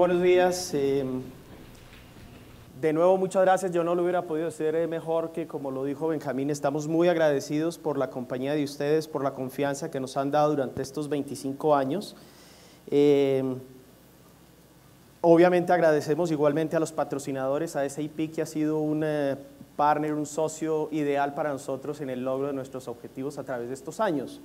buenos días. De nuevo, muchas gracias. Yo no lo hubiera podido hacer mejor que como lo dijo Benjamín. Estamos muy agradecidos por la compañía de ustedes, por la confianza que nos han dado durante estos 25 años. Obviamente agradecemos igualmente a los patrocinadores, a SAP, que ha sido un partner, un socio ideal para nosotros en el logro de nuestros objetivos a través de estos años.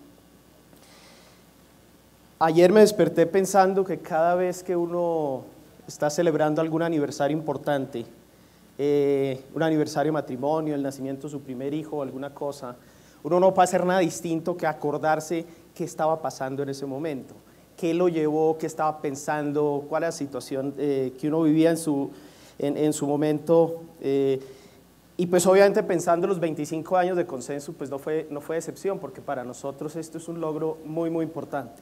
Ayer me desperté pensando que cada vez que uno está celebrando algún aniversario importante, un aniversario de matrimonio, el nacimiento de su primer hijo o alguna cosa, uno no puede hacer nada distinto que acordarse qué estaba pasando en ese momento, qué lo llevó, qué estaba pensando, cuál era la situación que uno vivía en su momento. Y pues obviamente pensando en los 25 años de Consensus, pues no fue excepción, porque para nosotros esto es un logro muy, muy importante.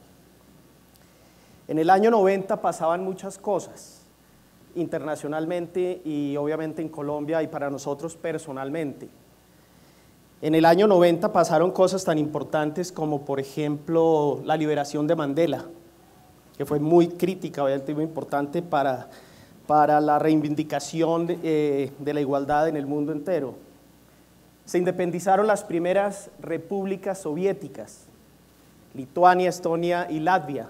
En el año 90 pasaban muchas cosas, internacionalmente y obviamente en Colombia y para nosotros personalmente. En el año 90 pasaron cosas tan importantes como, por ejemplo, la liberación de Mandela, que fue muy crítica, obviamente muy importante para la reivindicación de la igualdad en el mundo entero. Se independizaron las primeras repúblicas soviéticas, Lituania, Estonia y Latvia.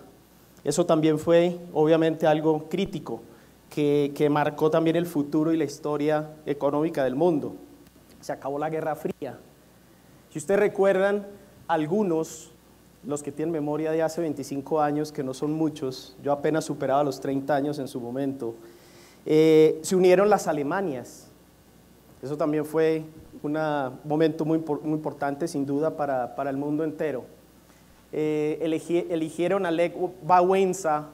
Eso también fue, obviamente, algo crítico que marcó también el futuro y la historia económica del mundo. Se acabó la Guerra Fría. Si ustedes recuerdan, algunos, los que tienen memoria de hace 25 años, que no son muchos, yo apenas superaba los 30 años en su momento, se unieron las Alemanias. Eso también fue un momento muy importante, sin duda, para el mundo entero. Eligieron a Lech Wałęsa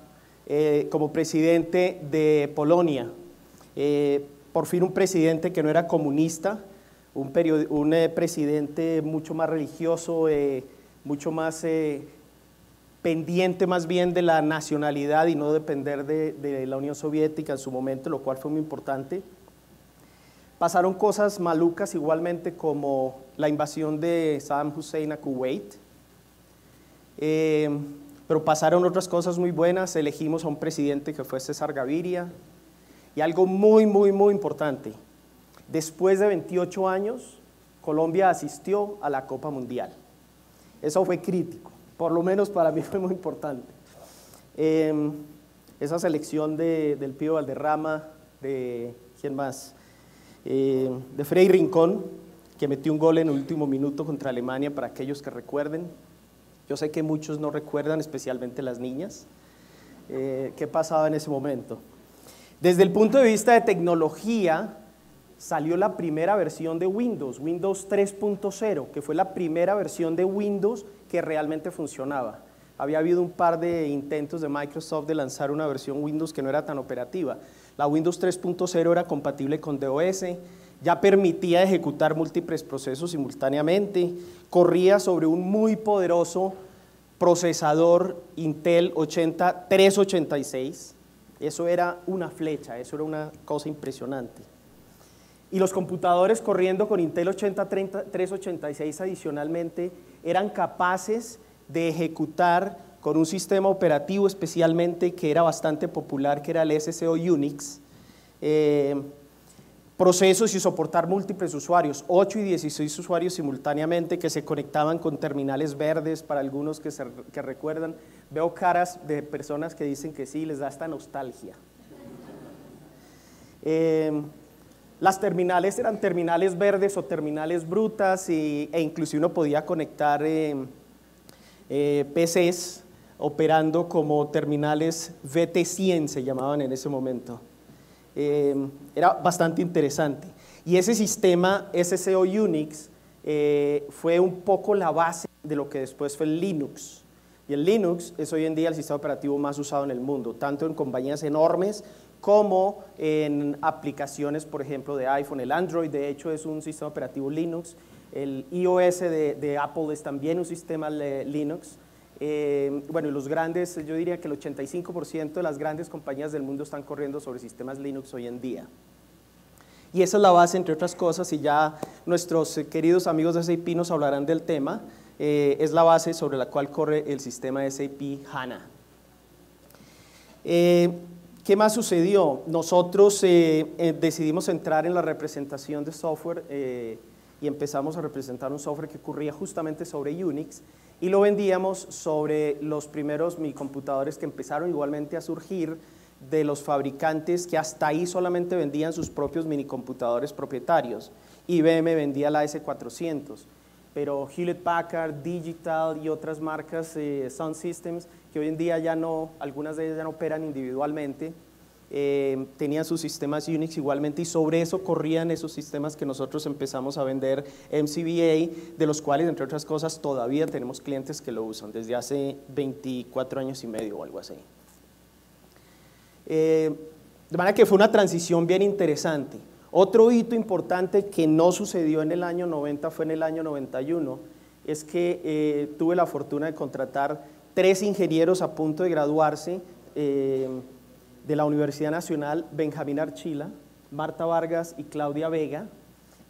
como presidente de Polonia, por fin un presidente que no era comunista, un presidente mucho más religioso, mucho más pendiente más bien de la nacionalidad y no depender de la Unión Soviética en su momento, lo cual fue muy importante. Pasaron cosas malucas igualmente como la invasión de Saddam Hussein a Kuwait. Pero pasaron otras cosas muy buenas. Elegimos a un presidente que fue César Gaviria, y algo muy, muy, muy importante: después de 28 años, Colombia asistió a la Copa Mundial. Eso fue crítico, por lo menos para mí fue muy importante. Esa selección del Pío Valderrama, de ¿quién más? De Freddy Rincón, que metió un gol en el último minuto contra Alemania, para aquellos que recuerden. Yo sé que muchos no recuerdan, especialmente las niñas, qué pasaba en ese momento. Desde el punto de vista de tecnología, salió la primera versión de Windows, Windows 3.0, que fue la primera versión de Windows que realmente funcionaba. Había habido un par de intentos de Microsoft de lanzar una versión Windows que no era tan operativa. La Windows 3.0 era compatible con DOS, ya permitía ejecutar múltiples procesos simultáneamente, corría sobre un muy poderoso procesador Intel 386, eso era una flecha, eso era una cosa impresionante. Y los computadores corriendo con Intel 386 adicionalmente eran capaces de ejecutar con un sistema operativo especialmente que era bastante popular, que era el SSO Unix, procesos y soportar múltiples usuarios, 8 y 16 usuarios simultáneamente, que se conectaban con terminales verdes. Para algunos que recuerdan, veo caras de personas que dicen que sí, les da esta nostalgia. Las terminales eran terminales verdes o terminales brutas, e inclusive uno podía conectar PCs operando como terminales VT100, se llamaban en ese momento. Era bastante interesante. Y ese sistema SSO Unix fue un poco la base de lo que después fue el Linux. Y el Linux es hoy en día el sistema operativo más usado en el mundo, tanto en compañías enormes como en aplicaciones, por ejemplo, de iPhone. El Android, de hecho, es un sistema operativo Linux. El iOS de Apple es también un sistema Linux. Bueno, los grandes, yo diría que el 85% de las grandes compañías del mundo están corriendo sobre sistemas Linux hoy en día. Y esa es la base, entre otras cosas, y ya nuestros queridos amigos de SAP nos hablarán del tema, es la base sobre la cual corre el sistema SAP HANA. ¿Qué más sucedió? Nosotros decidimos entrar en la representación de software y empezamos a representar un software que corría justamente sobre Unix y lo vendíamos sobre los primeros minicomputadores que empezaron igualmente a surgir de los fabricantes que hasta ahí solamente vendían sus propios minicomputadores propietarios. IBM vendía la S400, pero Hewlett Packard, Digital y otras marcas, Sun Systems, que hoy en día ya no, algunas de ellas ya no operan individualmente, tenían sus sistemas Unix igualmente y sobre eso corrían esos sistemas que nosotros empezamos a vender MCBA, de los cuales, entre otras cosas, todavía tenemos clientes que lo usan desde hace 24 años y medio o algo así. De manera que fue una transición bien interesante. Otro hito importante que no sucedió en el año 90 fue en el año 91, es que tuve la fortuna de contratar 3 ingenieros a punto de graduarse de la Universidad Nacional, Benjamín Archila, Marta Vargas y Claudia Vega,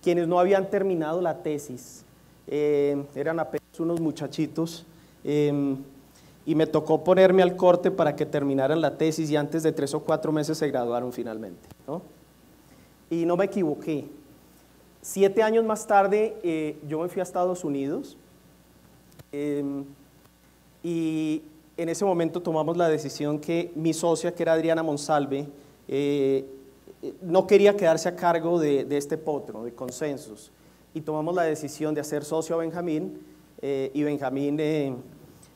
quienes no habían terminado la tesis, eran apenas unos muchachitos, y me tocó ponerme al corte para que terminaran la tesis y antes de 3 o 4 meses se graduaron finalmente, ¿no? Y no me equivoqué. 7 años más tarde yo me fui a Estados Unidos y en ese momento tomamos la decisión que mi socia, que era Adriana Monsalve, no quería quedarse a cargo de este potro, de Consensus, y tomamos la decisión de hacer socio a Benjamín, y Benjamín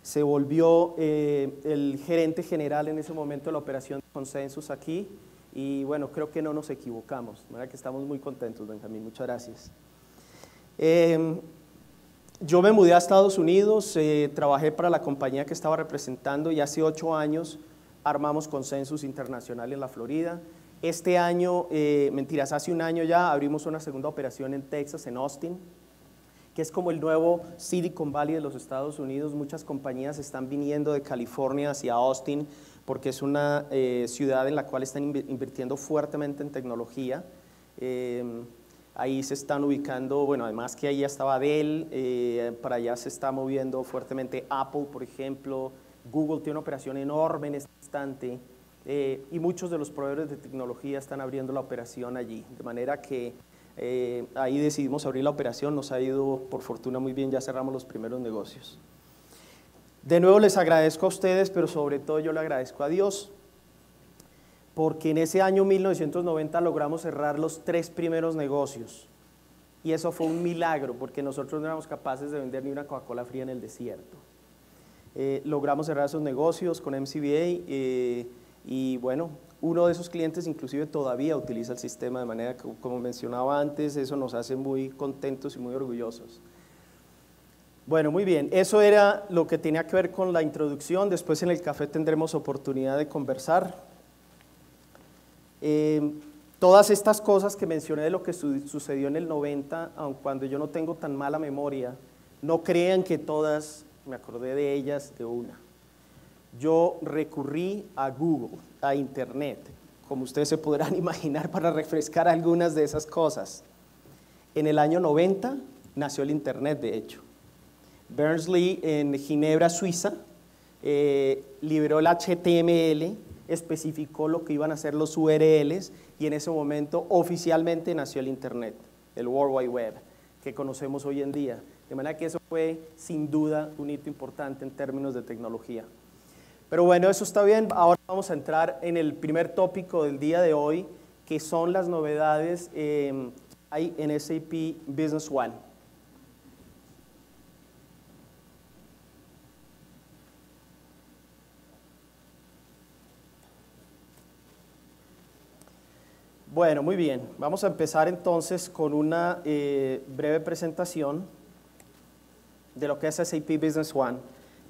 se volvió el gerente general en ese momento de la operación de Consensus aquí, y bueno, creo que no nos equivocamos, ¿verdad? Que estamos muy contentos, Benjamín, muchas gracias. Yo me mudé a Estados Unidos, trabajé para la compañía que estaba representando y hace 8 años armamos Consensus Internacional en la Florida. Este año, mentiras, hace un año ya abrimos una segunda operación en Texas, en Austin, que es como el nuevo Silicon Valley de los Estados Unidos. Muchas compañías están viniendo de California hacia Austin porque es una ciudad en la cual están invirtiendo fuertemente en tecnología. Ahí se están ubicando, bueno, además que ahí ya estaba Dell, para allá se está moviendo fuertemente Apple, por ejemplo. Google tiene una operación enorme en este instante, y muchos de los proveedores de tecnología están abriendo la operación allí, de manera que ahí decidimos abrir la operación, nos ha ido por fortuna muy bien, ya cerramos los primeros negocios. De nuevo les agradezco a ustedes, pero sobre todo yo le agradezco a Dios, porque en ese año 1990 logramos cerrar los 3 primeros negocios, y eso fue un milagro, porque nosotros no éramos capaces de vender ni una Coca-Cola fría en el desierto. Logramos cerrar esos negocios con MCBA, y bueno, uno de esos clientes inclusive todavía utiliza el sistema, de manera que, como mencionaba antes, eso nos hace muy contentos y muy orgullosos. Bueno, muy bien, eso era lo que tenía que ver con la introducción. Después en el café tendremos oportunidad de conversar. Todas estas cosas que mencioné de lo que sucedió en el 90, aun cuando yo no tengo tan mala memoria, no crean que todas me acordé de ellas de una. Yo recurrí a Google, a Internet, como ustedes se podrán imaginar, para refrescar algunas de esas cosas. En el año 90 nació el Internet, de hecho. Berners-Lee, en Ginebra, Suiza, liberó el HTML, especificó lo que iban a ser los URLs, y en ese momento oficialmente nació el Internet, el World Wide Web, que conocemos hoy en día. De manera que eso fue sin duda un hito importante en términos de tecnología. Pero bueno, eso está bien. Ahora vamos a entrar en el primer tópico del día de hoy, que son las novedades hay en SAP Business One. Bueno, muy bien. Vamos a empezar entonces con una breve presentación de lo que es SAP Business One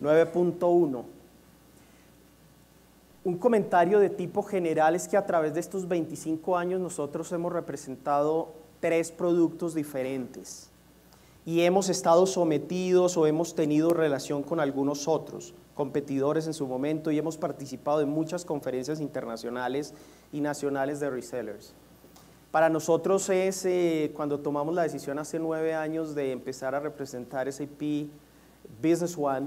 9.1. Un comentario de tipo general es que a través de estos 25 años nosotros hemos representado 3 productos diferentes y hemos estado sometidos o hemos tenido relación con algunos otros competidores en su momento y hemos participado en muchas conferencias internacionales y nacionales de resellers. Para nosotros es, cuando tomamos la decisión hace 9 años de empezar a representar SAP Business One,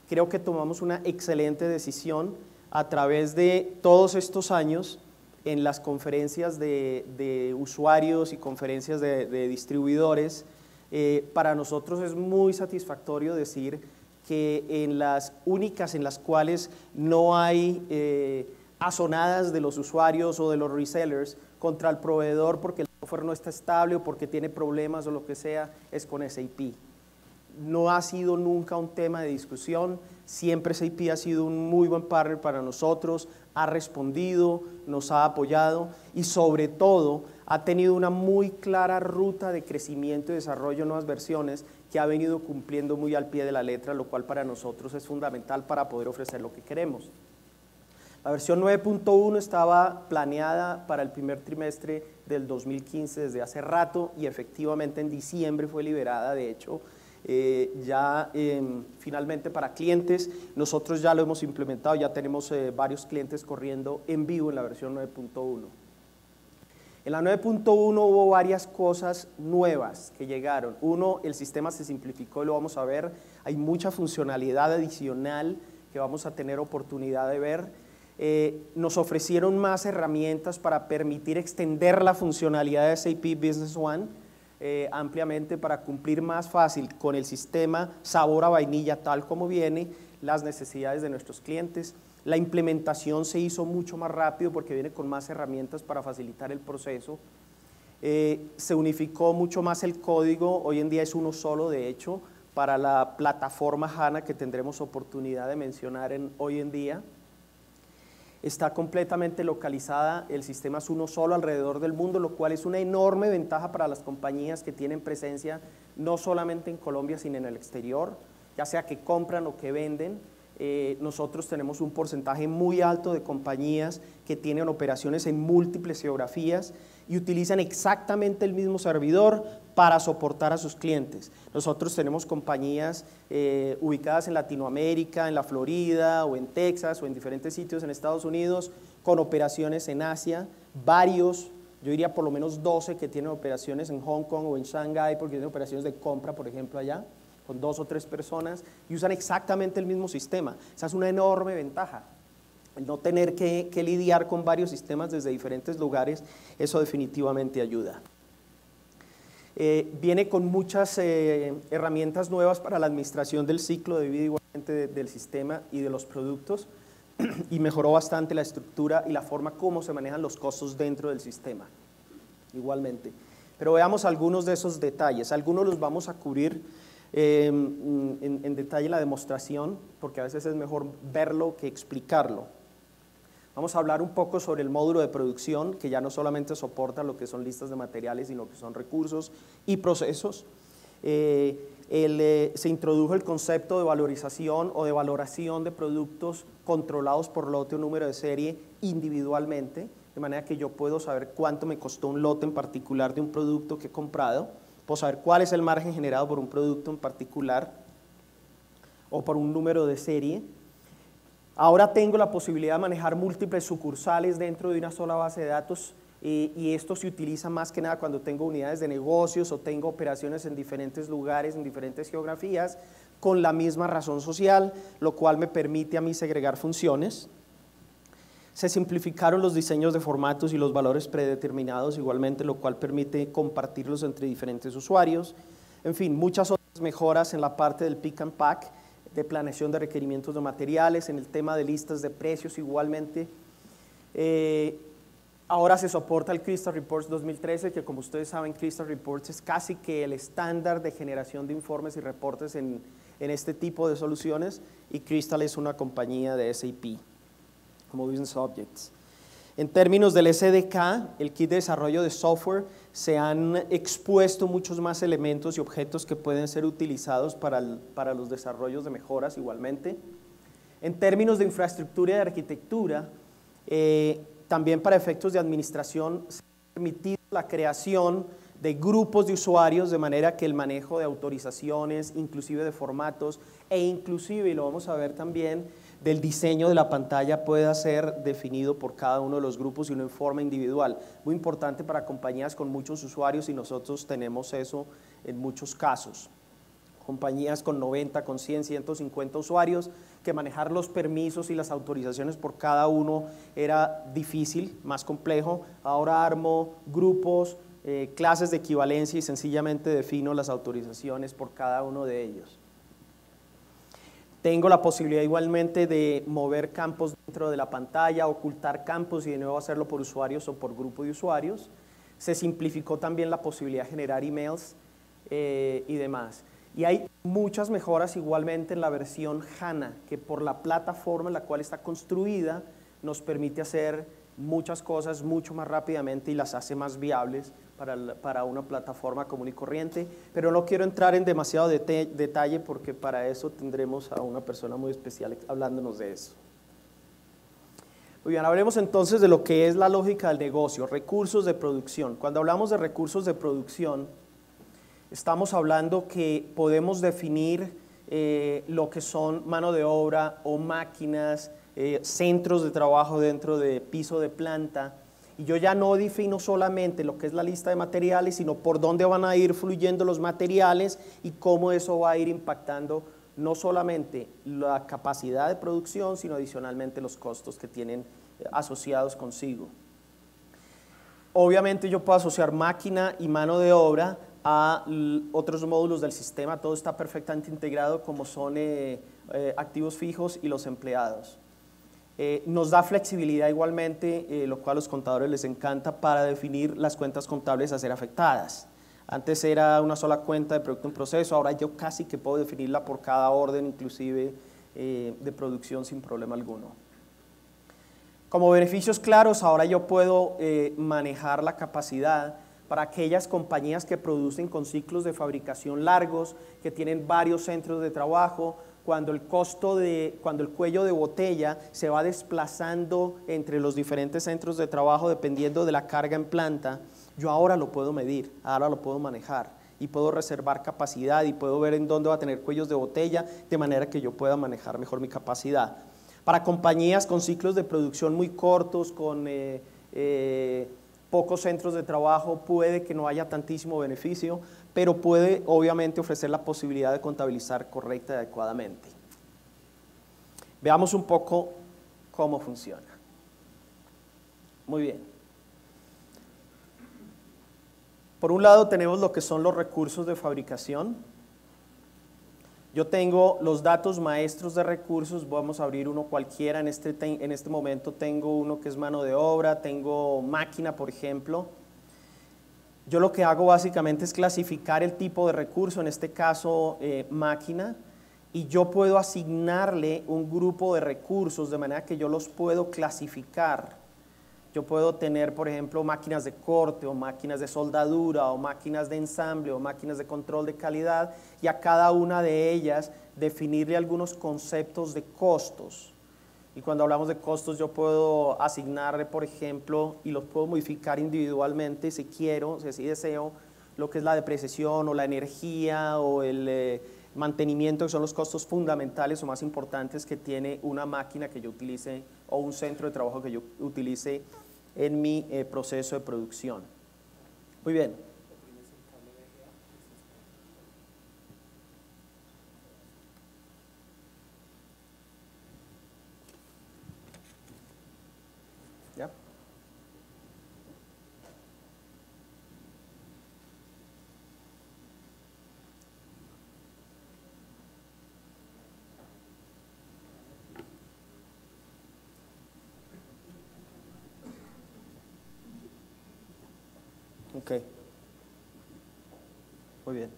creo que tomamos una excelente decisión, a través de todos estos años en las conferencias de usuarios y conferencias de distribuidores. Para nosotros es muy satisfactorio decir que en las únicas en las cuales no hay azonadas de los usuarios o de los resellers contra el proveedor porque el software no está estable o porque tiene problemas o lo que sea, es con SAP. No ha sido nunca un tema de discusión, siempre SAP ha sido un muy buen partner para nosotros, ha respondido, nos ha apoyado y sobre todo ha tenido una muy clara ruta de crecimiento y desarrollo de nuevas versiones que ha venido cumpliendo muy al pie de la letra, lo cual para nosotros es fundamental para poder ofrecer lo que queremos. La versión 9.1 estaba planeada para el primer trimestre del 2015 desde hace rato y efectivamente en diciembre fue liberada, de hecho, finalmente para clientes. Nosotros ya lo hemos implementado, ya tenemos varios clientes corriendo en vivo en la versión 9.1. En la 9.1 hubo varias cosas nuevas que llegaron. Uno, el sistema se simplificó y lo vamos a ver. Hay mucha funcionalidad adicional que vamos a tener oportunidad de ver. Nos ofrecieron más herramientas para permitir extender la funcionalidad de SAP Business One ampliamente para cumplir más fácil con el sistema sabor a vainilla tal como viene las necesidades de nuestros clientes. La implementación se hizo mucho más rápido porque viene con más herramientas para facilitar el proceso. Se unificó mucho más el código, hoy en día es uno solo de hecho, para la plataforma HANA que tendremos oportunidad de mencionar hoy en día. Está completamente localizada, el sistema es uno solo alrededor del mundo, lo cual es una enorme ventaja para las compañías que tienen presencia no solamente en Colombia, sino en el exterior, ya sea que compran o que venden. Nosotros tenemos un porcentaje muy alto de compañías que tienen operaciones en múltiples geografías y utilizan exactamente el mismo servidor para soportar a sus clientes. Nosotros tenemos compañías ubicadas en Latinoamérica, en la Florida o en Texas o en diferentes sitios en Estados Unidos, con operaciones en Asia, varios, yo diría por lo menos 12 que tienen operaciones en Hong Kong o en Shanghái porque tienen operaciones de compra, por ejemplo, allá, con 2 o 3 personas y usan exactamente el mismo sistema. Esa es una enorme ventaja. El no tener que lidiar con varios sistemas desde diferentes lugares, eso definitivamente ayuda. Viene con muchas herramientas nuevas para la administración del ciclo de vida igualmente del sistema y de los productos y mejoró bastante la estructura y la forma como se manejan los costos dentro del sistema, igualmente. Pero veamos algunos de esos detalles, algunos los vamos a cubrir en detalle en la demostración, porque a veces es mejor verlo que explicarlo. Vamos a hablar un poco sobre el módulo de producción, que ya no solamente soporta lo que son listas de materiales, sino que son recursos y procesos. Se introdujo el concepto de valorización o de valoración de productos controlados por lote o número de serie individualmente, de manera que yo puedo saber cuánto me costó un lote en particular de un producto que he comprado, puedo saber cuál es el margen generado por un producto en particular o por un número de serie. Ahora tengo la posibilidad de manejar múltiples sucursales dentro de una sola base de datos y esto se utiliza más que nada cuando tengo unidades de negocios o tengo operaciones en diferentes lugares, en diferentes geografías, con la misma razón social, lo cual me permite a mí segregar funciones. Se simplificaron los diseños de formatos y los valores predeterminados igualmente, lo cual permite compartirlos entre diferentes usuarios. En fin, muchas otras mejoras en la parte del pick and pack, de planeación de requerimientos de materiales, en el tema de listas de precios igualmente. Ahora se soporta el Crystal Reports 2013, que como ustedes saben, Crystal Reports es casi que el estándar de generación de informes y reportes en este tipo de soluciones, y Crystal es una compañía de SAP, como Business Objects. En términos del SDK, el kit de desarrollo de software, se han expuesto muchos más elementos y objetos que pueden ser utilizados para los desarrollos de mejoras igualmente. En términos de infraestructura y de arquitectura, también para efectos de administración se ha permitido la creación de grupos de usuarios de manera que el manejo de autorizaciones, inclusive de formatos e inclusive, y lo vamos a ver también, del diseño de la pantalla pueda ser definido por cada uno de los grupos y no en forma individual. Muy importante para compañías con muchos usuarios y nosotros tenemos eso en muchos casos. compañías con 90, con 100, 150 usuarios, que manejar los permisos y las autorizaciones por cada uno era difícil, más complejo. Ahora armo grupos, clases de equivalencia y sencillamente defino las autorizaciones por cada uno de ellos. Tengo la posibilidad igualmente de mover campos dentro de la pantalla, ocultar campos y de nuevo hacerlo por usuarios o por grupo de usuarios. Se simplificó también la posibilidad de generar emails y demás. Y hay muchas mejoras igualmente en la versión HANA, que por la plataforma en la cual está construida nos permite hacer muchas cosas mucho más rápidamente y las hace más viables para una plataforma común y corriente, pero no quiero entrar en demasiado detalle porque para eso tendremos a una persona muy especial hablándonos de eso. Muy bien, hablemos entonces de lo que es la lógica del negocio, recursos de producción. Cuando hablamos de recursos de producción, estamos hablando que podemos definir lo que son mano de obra o máquinas, centros de trabajo dentro de piso de planta, y yo ya no defino solamente lo que es la lista de materiales, sino por dónde van a ir fluyendo los materiales y cómo eso va a ir impactando no solamente la capacidad de producción, sino adicionalmente los costos que tienen asociados consigo. Obviamente yo puedo asociar máquina y mano de obra a otros módulos del sistema, todo está perfectamente integrado como son activos fijos y los empleados. Nos da flexibilidad igualmente, lo cual a los contadores les encanta, para definir las cuentas contables a ser afectadas. Antes era una sola cuenta de producto en proceso, ahora yo casi que puedo definirla por cada orden, inclusive de producción sin problema alguno. Como beneficios claros, ahora yo puedo manejar la capacidad para aquellas compañías que producen con ciclos de fabricación largos, que tienen varios centros de trabajo. Cuando el cuello de botella se va desplazando entre los diferentes centros de trabajo dependiendo de la carga en planta, yo ahora lo puedo medir, ahora lo puedo manejar y puedo reservar capacidad y puedo ver en dónde va a tener cuellos de botella de manera que yo pueda manejar mejor mi capacidad. Para compañías con ciclos de producción muy cortos, con pocos centros de trabajo, puede que no haya tantísimo beneficio, pero puede obviamente ofrecer la posibilidad de contabilizar correcta y adecuadamente. Veamos un poco cómo funciona. Muy bien. Por un lado tenemos lo que son los recursos de fabricación. Yo tengo los datos maestros de recursos, vamos a abrir uno cualquiera, en este momento tengo uno que es mano de obra, tengo máquina, por ejemplo. Yo lo que hago básicamente es clasificar el tipo de recurso, en este caso máquina, y yo puedo asignarle un grupo de recursos de manera que yo los puedo clasificar. Yo puedo tener, por ejemplo, máquinas de corte o máquinas de soldadura o máquinas de ensamble o máquinas de control de calidad, y a cada una de ellas definirle algunos conceptos de costos. Y cuando hablamos de costos yo puedo asignarle, por ejemplo, y los puedo modificar individualmente si quiero, si así deseo, lo que es la depreciación o la energía o el mantenimiento, que son los costos fundamentales o más importantes que tiene una máquina que yo utilice o un centro de trabajo que yo utilice en mi proceso de producción. Muy bien. ¿Ya? Ok. Muy bien.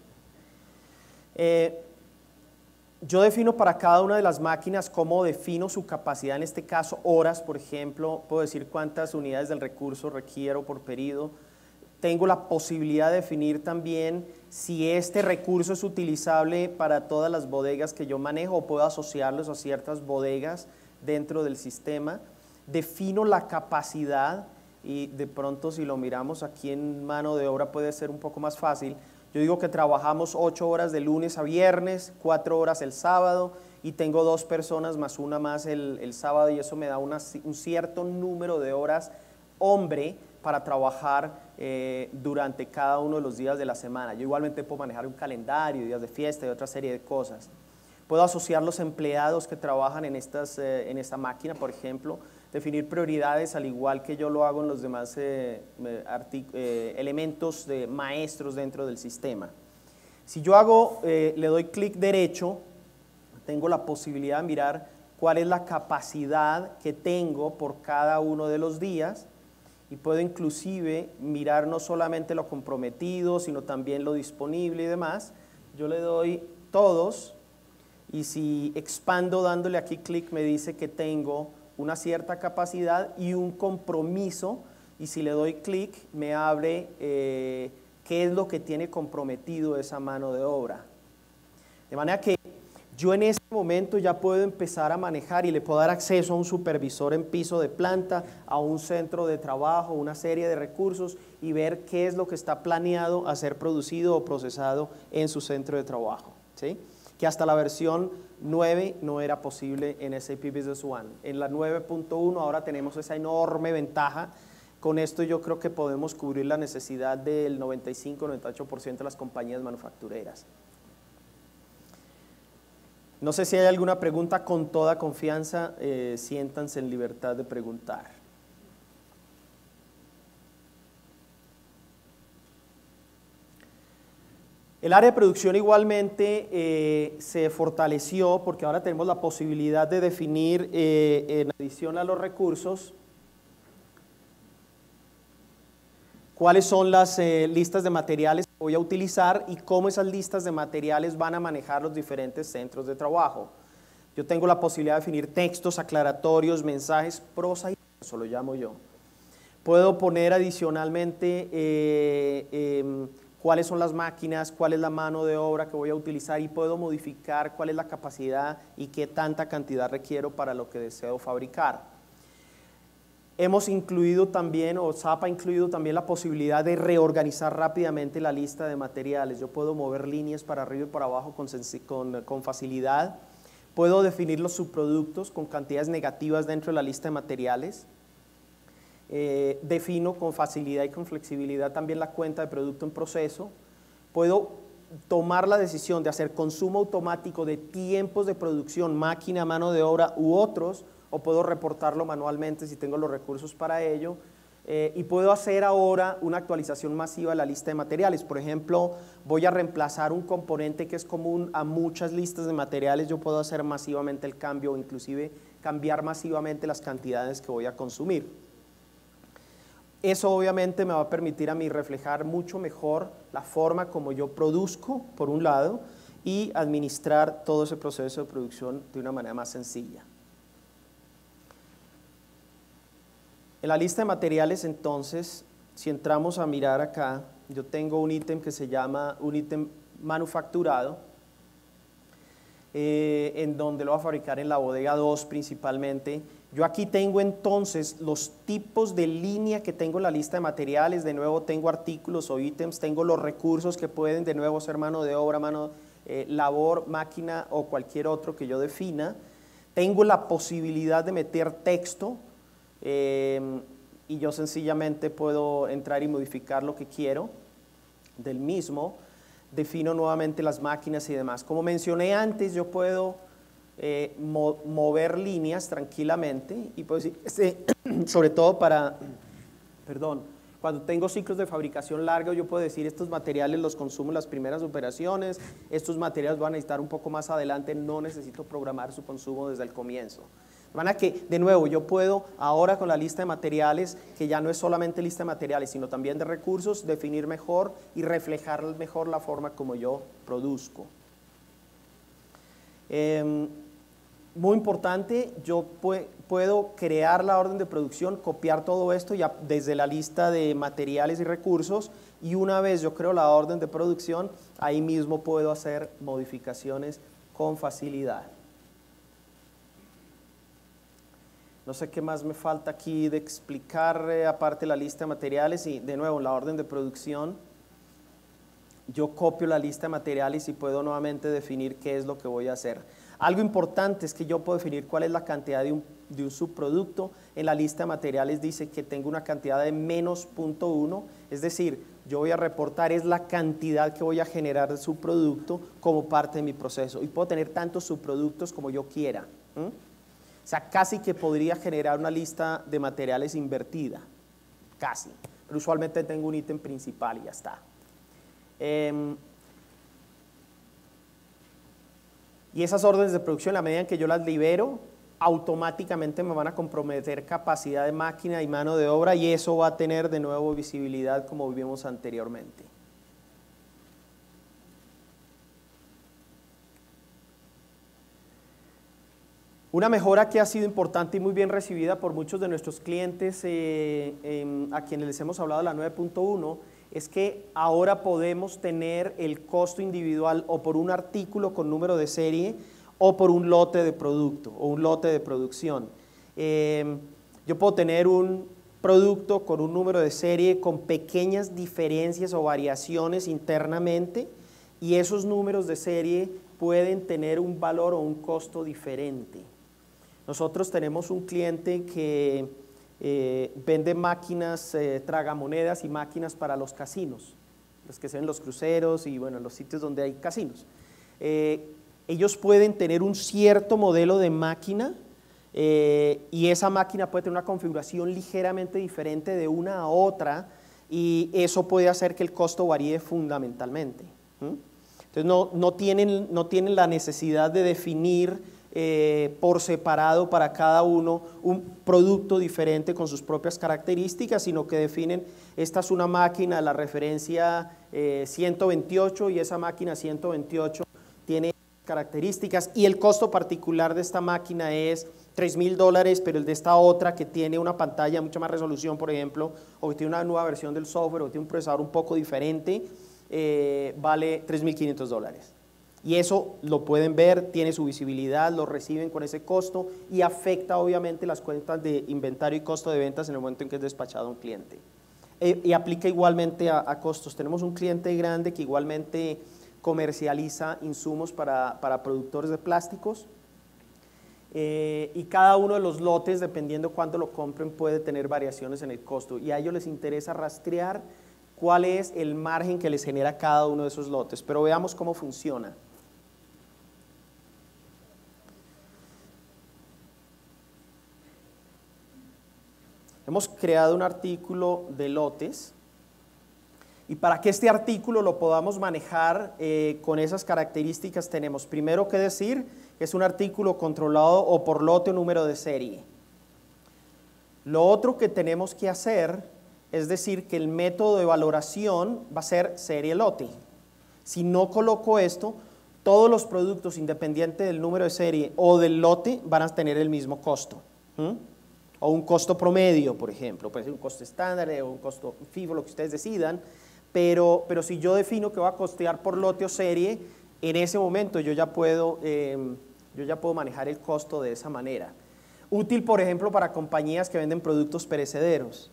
Yo defino para cada una de las máquinas cómo defino su capacidad, en este caso horas, por ejemplo, puedo decir cuántas unidades del recurso requiero por periodo. Tengo la posibilidad de definir también si este recurso es utilizable para todas las bodegas que yo manejo o puedo asociarlos a ciertas bodegas dentro del sistema. Defino la capacidad y de pronto si lo miramos aquí en mano de obra puede ser un poco más fácil. Yo digo que trabajamos 8 horas de lunes a viernes, 4 horas el sábado y tengo 2 personas más una más el sábado y eso me da un cierto número de horas hombre para trabajar durante cada uno de los días de la semana. Yo igualmente puedo manejar un calendario, días de fiesta y otra serie de cosas. Puedo asociar los empleados que trabajan en esta máquina, por ejemplo, definir prioridades al igual que yo lo hago en los demás elementos de maestros dentro del sistema. Si yo le doy clic derecho, tengo la posibilidad de mirar cuál es la capacidad que tengo por cada uno de los días y puedo inclusive mirar no solamente lo comprometido, sino también lo disponible y demás. Yo le doy todos y si expando dándole aquí clic me dice que tengo una cierta capacidad y un compromiso, y si le doy clic me abre qué es lo que tiene comprometido esa mano de obra. De manera que yo en este momento ya puedo empezar a manejar y le puedo dar acceso a un supervisor en piso de planta, a un centro de trabajo, una serie de recursos y ver qué es lo que está planeado a ser producido o procesado en su centro de trabajo, ¿sí? Que hasta la versión 9 no era posible en SAP Business One. En la 9.1 ahora tenemos esa enorme ventaja. Con esto yo creo que podemos cubrir la necesidad del 95-98% de las compañías manufactureras. No sé si hay alguna pregunta, con toda confianza, siéntanse en libertad de preguntar. El área de producción igualmente se fortaleció porque ahora tenemos la posibilidad de definir, en adición a los recursos, cuáles son las listas de materiales que voy a utilizar y cómo esas listas de materiales van a manejar los diferentes centros de trabajo. Yo tengo la posibilidad de definir textos aclaratorios, mensajes, prosa y verso, lo llamo yo. Puedo poner adicionalmente cuáles son las máquinas, cuál es la mano de obra que voy a utilizar y puedo modificar cuál es la capacidad y qué tanta cantidad requiero para lo que deseo fabricar. Hemos incluido también, o SAP ha incluido también la posibilidad de reorganizar rápidamente la lista de materiales. Yo puedo mover líneas para arriba y para abajo con facilidad. Puedo definir los subproductos con cantidades negativas dentro de la lista de materiales. Defino con facilidad y con flexibilidad también la cuenta de producto en proceso. Puedo tomar la decisión de hacer consumo automático de tiempos de producción, máquina, mano de obra u otros, o puedo reportarlo manualmente si tengo los recursos para ello. Y puedo hacer ahora una actualización masiva de la lista de materiales. Por ejemplo, voy a reemplazar un componente que es común a muchas listas de materiales, yo puedo hacer masivamente el cambio o inclusive cambiar masivamente las cantidades que voy a consumir. Eso obviamente me va a permitir a mí reflejar mucho mejor la forma como yo produzco, por un lado, y administrar todo ese proceso de producción de una manera más sencilla. En la lista de materiales, entonces, si entramos a mirar acá, yo tengo un ítem que se llama un ítem manufacturado, en donde lo voy a fabricar en la bodega 2 principalmente. Yo aquí tengo entonces los tipos de línea que tengo en la lista de materiales, de nuevo tengo artículos o ítems, tengo los recursos que pueden de nuevo ser mano de obra, labor, máquina o cualquier otro que yo defina. Tengo la posibilidad de meter texto y yo sencillamente puedo entrar y modificar lo que quiero del mismo. Defino nuevamente las máquinas y demás. Como mencioné antes, yo puedo mover líneas tranquilamente y puedo decir, sobre todo cuando tengo ciclos de fabricación largos, yo puedo decir estos materiales los consumo en las primeras operaciones, estos materiales van a necesitar un poco más adelante, no necesito programar su consumo desde el comienzo. De manera que, de nuevo, yo puedo ahora con la lista de materiales, que ya no es solamente lista de materiales, sino también de recursos, definir mejor y reflejar mejor la forma como yo produzco. Muy importante, yo puedo crear la orden de producción, copiar todo esto ya desde la lista de materiales y recursos, y una vez yo creo la orden de producción, ahí mismo puedo hacer modificaciones con facilidad. No sé qué más me falta aquí de explicar, aparte de la lista de materiales, y de nuevo en la orden de producción, yo copio la lista de materiales y puedo nuevamente definir qué es lo que voy a hacer. Algo importante es que yo puedo definir cuál es la cantidad de un subproducto. En la lista de materiales dice que tengo una cantidad de menos 0.1, es decir, yo voy a reportar es la cantidad que voy a generar de subproducto como parte de mi proceso. Y puedo tener tantos subproductos como yo quiera. O sea, casi que podría generar una lista de materiales invertida. Casi. Pero usualmente tengo un ítem principal y ya está. Y esas órdenes de producción, a la medida en que yo las libero, automáticamente me van a comprometer capacidad de máquina y mano de obra, y eso va a tener de nuevo visibilidad como vimos anteriormente. Una mejora que ha sido importante y muy bien recibida por muchos de nuestros clientes a quienes les hemos hablado de la 9.1 es que ahora podemos tener el costo individual o por un artículo con número de serie o por un lote de producto o un lote de producción. Yo puedo tener un producto con un número de serie con pequeñas diferencias o variaciones internamente, y esos números de serie pueden tener un valor o un costo diferente. Nosotros tenemos un cliente que vende máquinas tragamonedas y máquinas para los casinos, los que se ven en los cruceros y bueno, los sitios donde hay casinos. Ellos pueden tener un cierto modelo de máquina y esa máquina puede tener una configuración ligeramente diferente de una a otra, y eso puede hacer que el costo varíe fundamentalmente. Entonces no tienen la necesidad de definir por separado para cada uno un producto diferente con sus propias características, sino que definen, esta es una máquina de la referencia 128 y esa máquina 128 tiene características y el costo particular de esta máquina es $3,000, pero el de esta otra que tiene una pantalla de mucha más resolución, por ejemplo, o que tiene una nueva versión del software o tiene un procesador un poco diferente, vale $3,500. Y eso lo pueden ver, tiene su visibilidad, lo reciben con ese costo y afecta obviamente las cuentas de inventario y costo de ventas en el momento en que es despachado a un cliente. Y aplica igualmente a costos. Tenemos un cliente grande que igualmente comercializa insumos para productores de plásticos y cada uno de los lotes, dependiendo cuánto lo compren, puede tener variaciones en el costo, y a ellos les interesa rastrear cuál es el margen que les genera cada uno de esos lotes. Pero veamos cómo funciona. Hemos creado un artículo de lotes, y para que este artículo lo podamos manejar con esas características tenemos primero que decir que es un artículo controlado o por lote o número de serie. Lo otro que tenemos que hacer es decir que el método de valoración va a ser serie lote. Si no coloco esto, todos los productos independiente del número de serie o del lote van a tener el mismo costo. O un costo promedio, por ejemplo, puede ser un costo estándar o un costo FIFO, lo que ustedes decidan, pero si yo defino que va a costear por lote o serie, en ese momento yo ya puedo manejar el costo de esa manera. Útil, por ejemplo, para compañías que venden productos perecederos,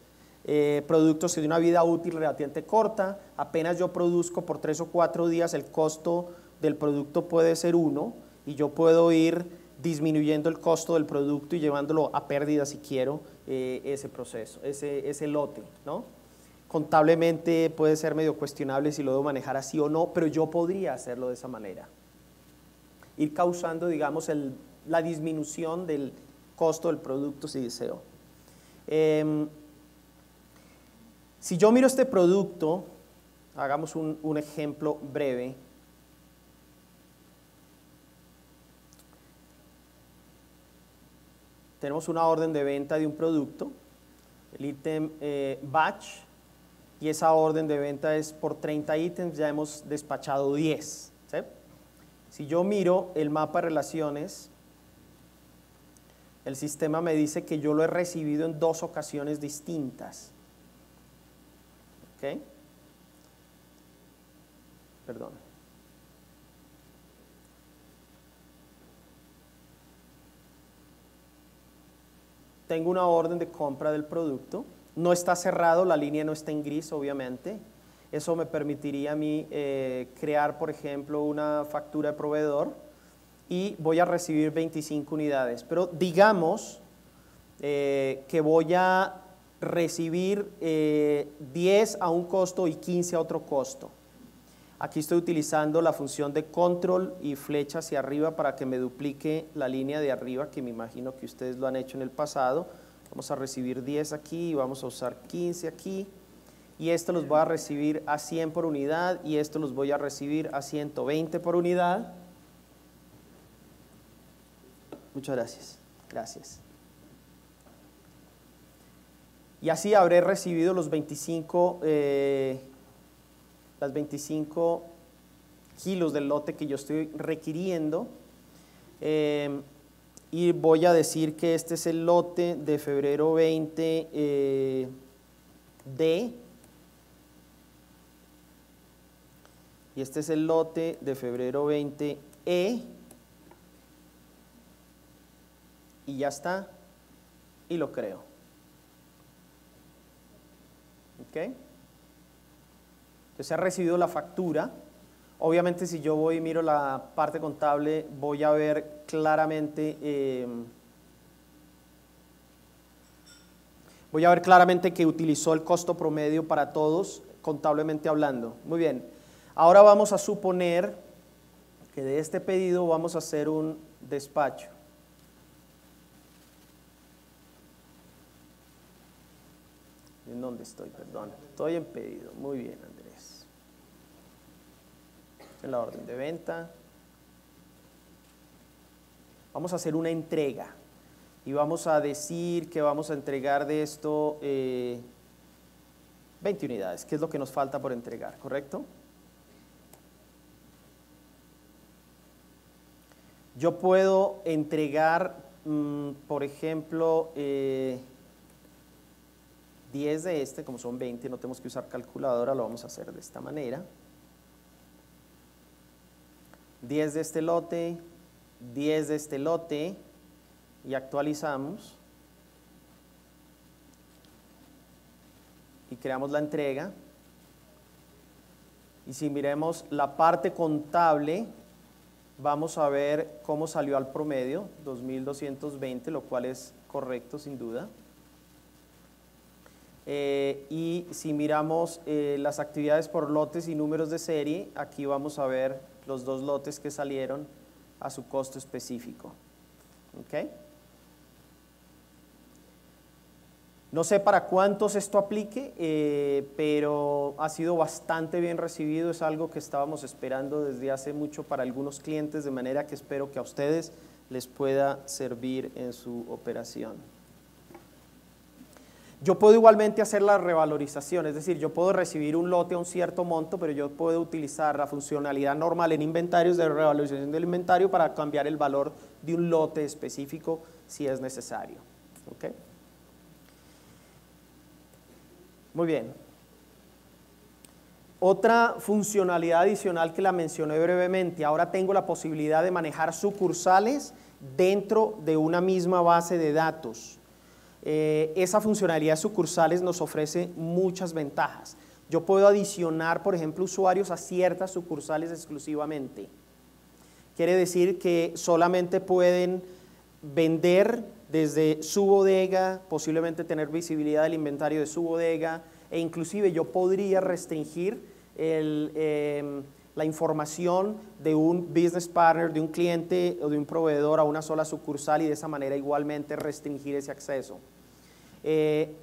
productos de una vida útil relativamente corta. Apenas yo produzco por 3 o 4 días, el costo del producto puede ser 1, y yo puedo ir disminuyendo el costo del producto y llevándolo a pérdida si quiero ese proceso, ese lote, ¿no? Contablemente puede ser medio cuestionable si lo debo manejar así o no, pero yo podría hacerlo de esa manera. Ir causando, digamos, la disminución del costo del producto si deseo. Si yo miro este producto, hagamos un ejemplo breve. Tenemos una orden de venta de un producto, el ítem batch, y esa orden de venta es por 30 ítems, ya hemos despachado 10. ¿Sí? Si yo miro el mapa de relaciones, el sistema me dice que yo lo he recibido en 2 ocasiones distintas. ¿Ok? Perdón. Tengo una orden de compra del producto, no está cerrado, la línea no está en gris, obviamente. Eso me permitiría a mí crear, por ejemplo, una factura de proveedor, y voy a recibir 25 unidades. Pero digamos que voy a recibir 10 a un costo y 15 a otro costo. Aquí estoy utilizando la función de control y flecha hacia arriba para que me duplique la línea de arriba, que me imagino que ustedes lo han hecho en el pasado. Vamos a recibir 10 aquí y vamos a usar 15 aquí. Y esto los voy a recibir a 100 por unidad y esto los voy a recibir a 120 por unidad. Muchas gracias. Gracias. Y así habré recibido los 25 kilos del lote que yo estoy requiriendo, y voy a decir que este es el lote de febrero 20 D, y este es el lote de febrero 20 E, y ya está, y lo creo. ¿Ok? Se ha recibido la factura. Obviamente si yo voy y miro la parte contable voy a ver claramente que utilizó el costo promedio para todos, contablemente hablando. Muy bien, ahora vamos a suponer que de este pedido vamos a hacer un despacho. ¿En dónde estoy? Perdón, estoy en pedido. Muy bien, Andrés. En la orden de venta. Vamos a hacer una entrega y vamos a decir que vamos a entregar de esto 20 unidades, que es lo que nos falta por entregar, ¿correcto? Yo puedo entregar, por ejemplo, 10 de este, como son 20, no tenemos que usar calculadora, lo vamos a hacer de esta manera. 10 de este lote, 10 de este lote, y actualizamos y creamos la entrega. Y si miremos la parte contable, vamos a ver cómo salió al promedio, 2.220, lo cual es correcto sin duda. Y si miramos las actividades por lotes y números de serie, aquí vamos a ver los dos lotes que salieron a su costo específico. ¿Ok? No sé para cuántos esto aplique, pero ha sido bastante bien recibido, es algo que estábamos esperando desde hace mucho para algunos clientes, de manera que espero que a ustedes les pueda servir en su operación. Yo puedo igualmente hacer la revalorización, es decir, yo puedo recibir un lote a un cierto monto, pero yo puedo utilizar la funcionalidad normal en inventarios de revalorización del inventario para cambiar el valor de un lote específico si es necesario. ¿Ok? Muy bien. Otra funcionalidad adicional que la mencioné brevemente, ahora tengo la posibilidad de manejar sucursales dentro de una misma base de datos. Esa funcionalidad de sucursales nos ofrece muchas ventajas. Yo puedo adicionar, por ejemplo, usuarios a ciertas sucursales exclusivamente. Quiere decir que solamente pueden vender desde su bodega, posiblemente tener visibilidad del inventario de su bodega, e inclusive yo podría restringir la información de un business partner, de un cliente o de un proveedor a una sola sucursal y de esa manera igualmente restringir ese acceso.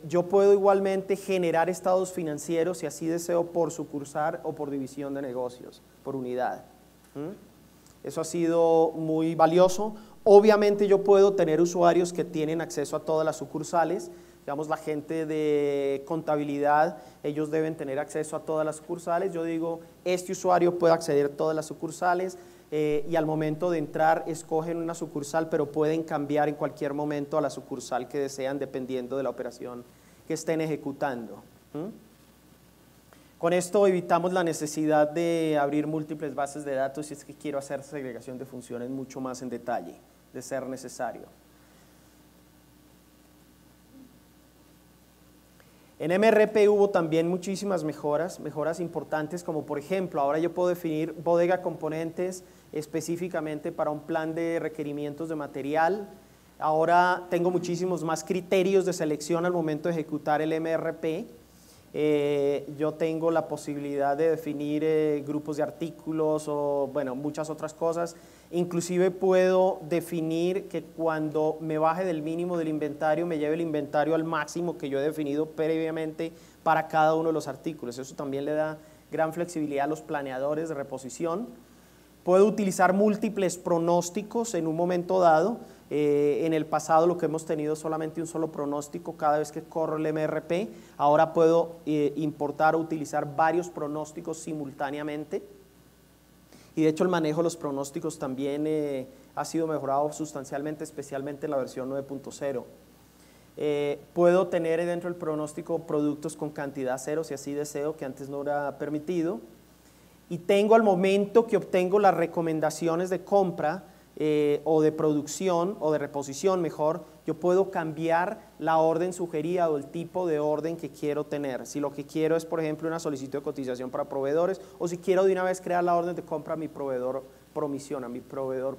Yo puedo igualmente generar estados financieros si así deseo por sucursal o por división de negocios, por unidad. Eso ha sido muy valioso. Obviamente yo puedo tener usuarios que tienen acceso a todas las sucursales. Digamos, la gente de contabilidad, ellos deben tener acceso a todas las sucursales. Yo digo, este usuario puede acceder a todas las sucursales y al momento de entrar escogen una sucursal, pero pueden cambiar en cualquier momento a la sucursal que desean dependiendo de la operación que estén ejecutando. Con esto evitamos la necesidad de abrir múltiples bases de datos si es que quiero hacer segregación de funciones mucho más en detalle, de ser necesario. En MRP hubo también muchísimas mejoras importantes, como por ejemplo, ahora yo puedo definir bodega componentes específicamente para un plan de requerimientos de material. Ahora tengo muchísimos más criterios de selección al momento de ejecutar el MRP. Yo tengo la posibilidad de definir grupos de artículos o, bueno, muchas otras cosas. Inclusive puedo definir que cuando me baje del mínimo del inventario, me lleve el inventario al máximo que yo he definido previamente para cada uno de los artículos. Eso también le da gran flexibilidad a los planeadores de reposición. Puedo utilizar múltiples pronósticos en un momento dado. En el pasado lo que hemos tenido es solamente un solo pronóstico cada vez que corro el MRP. Ahora puedo importar o utilizar varios pronósticos simultáneamente. Y de hecho el manejo de los pronósticos también ha sido mejorado sustancialmente, especialmente en la versión 9.0. Puedo tener dentro del pronóstico productos con cantidad cero, si así deseo, que antes no era permitido. Y tengo al momento que obtengo las recomendaciones de compra o de producción o de reposición mejor, yo puedo cambiar la orden sugerida o el tipo de orden que quiero tener. Si lo que quiero es, por ejemplo, una solicitud de cotización para proveedores, o si quiero de una vez crear la orden de compra a mi proveedor promisión, a mi proveedor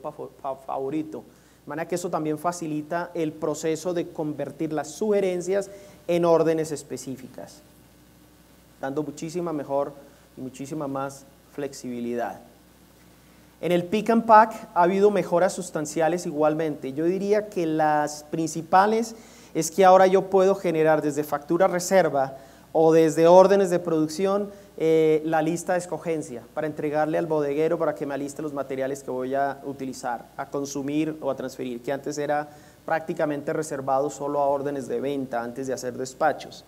favorito. De manera que eso también facilita el proceso de convertir las sugerencias en órdenes específicas, dando muchísima mejor y muchísima más flexibilidad. En el Pick and Pack ha habido mejoras sustanciales igualmente. Yo diría que las principales es que ahora yo puedo generar desde factura reserva o desde órdenes de producción la lista de escogencia para entregarle al bodeguero para que me aliste los materiales que voy a utilizar, a consumir o a transferir, que antes era prácticamente reservado solo a órdenes de venta antes de hacer despachos.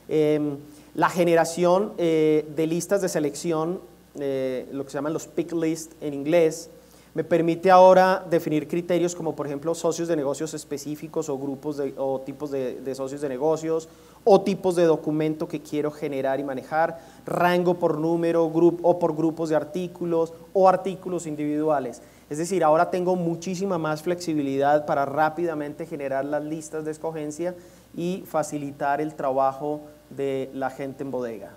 La generación de listas de selección, lo que se llaman los pick list en inglés, me permite ahora definir criterios como por ejemplo socios de negocios específicos o grupos o tipos de socios de negocios o tipos de documento que quiero generar y manejar, rango por número o por grupos de artículos o artículos individuales. Es decir, ahora tengo muchísima más flexibilidad para rápidamente generar las listas de escogencia y facilitar el trabajo de la gente en bodega.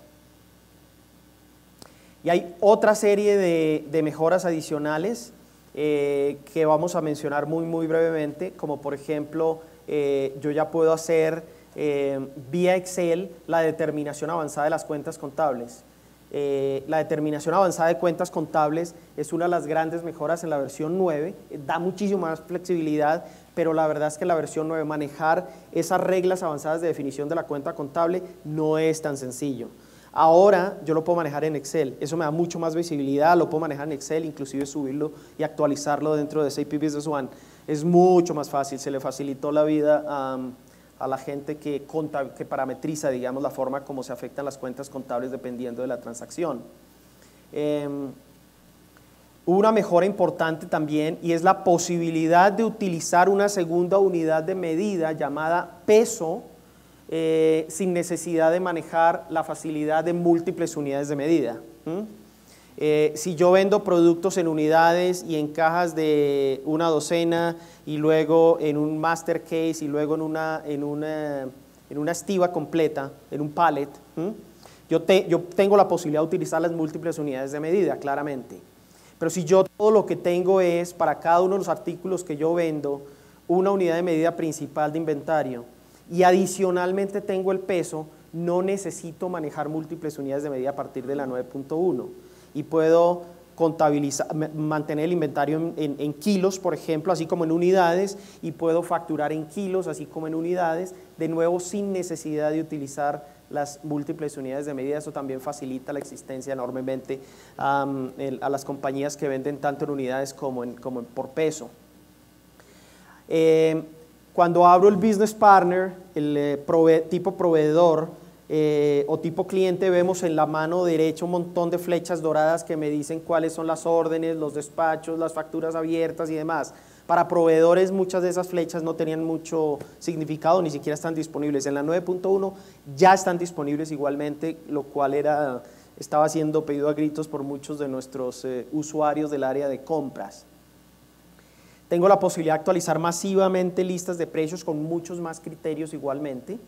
Y hay otra serie de mejoras adicionales que vamos a mencionar muy brevemente, como por ejemplo, yo ya puedo hacer vía Excel la determinación avanzada de las cuentas contables. La determinación avanzada de cuentas contables es una de las grandes mejoras en la versión 9, da muchísimo más flexibilidad, pero la verdad es que en la versión 9 manejar esas reglas avanzadas de definición de la cuenta contable no es tan sencillo. Ahora yo lo puedo manejar en Excel, eso me da mucho más visibilidad, lo puedo manejar en Excel, inclusive subirlo y actualizarlo dentro de SAP Business One. Es mucho más fácil, se le facilitó la vida a la gente que parametriza, digamos, la forma como se afectan las cuentas contables dependiendo de la transacción. Hubo una mejora importante también y es la posibilidad de utilizar una segunda unidad de medida llamada peso, sin necesidad de manejar la facilidad de múltiples unidades de medida. Si yo vendo productos en unidades y en cajas de una docena y luego en un master case y luego en una estiva completa, en un pallet, yo tengo la posibilidad de utilizar las múltiples unidades de medida, claramente. Pero si yo todo lo que tengo es para cada uno de los artículos que yo vendo una unidad de medida principal de inventario, y adicionalmente tengo el peso, no necesito manejar múltiples unidades de medida a partir de la 9.1 y puedo contabilizar, mantener el inventario en kilos, por ejemplo, así como en unidades, y puedo facturar en kilos, así como en unidades, de nuevo sin necesidad de utilizar las múltiples unidades de medida. Eso también facilita la existencia enormemente a las compañías que venden tanto en unidades como por peso. Cuando abro el Business Partner, el tipo proveedor o tipo cliente, vemos en la mano derecha un montón de flechas doradas que me dicen cuáles son las órdenes, los despachos, las facturas abiertas y demás. Para proveedores muchas de esas flechas no tenían mucho significado, ni siquiera están disponibles. En la 9.1 ya están disponibles igualmente, lo cual estaba siendo pedido a gritos por muchos de nuestros usuarios del área de compras. Tengo la posibilidad de actualizar masivamente listas de precios con muchos más criterios igualmente.